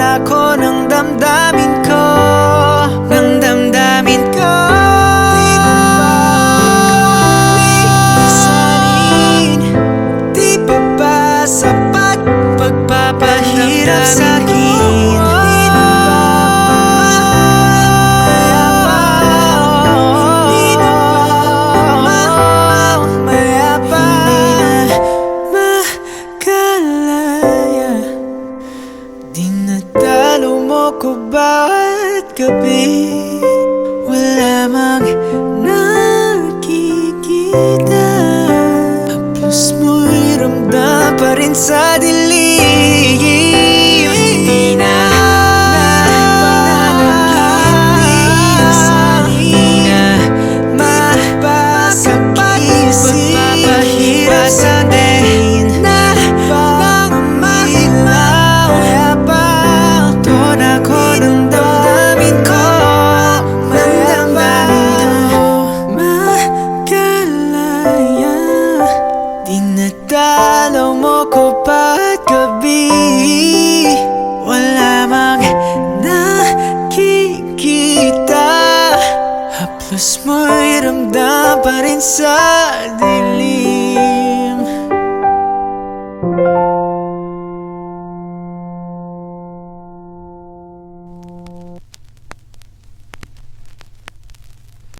Dala ko ng damdamin ko, ng damdamin ko. Di mo ba isanin? Di pa ba sapat pagpapahirap sa'kin? Di mo ba mayabang? Di mo ba mayabang? Makalaya, dinadalo mo ko bawat gabi. Wala mang nakikita, haplos mo'y ramdam pa rin sa dilim. Hindi na panaginip, sana'y mapapakaisip, pagpapahirap sa atin na pangamilaw. Mayabang ton ako ng damdamin ko, makalaya, dinadalaw mo ko bawat gabi. Wala mang nakikita, haplos mo'y ramdam pa rin sa dilim.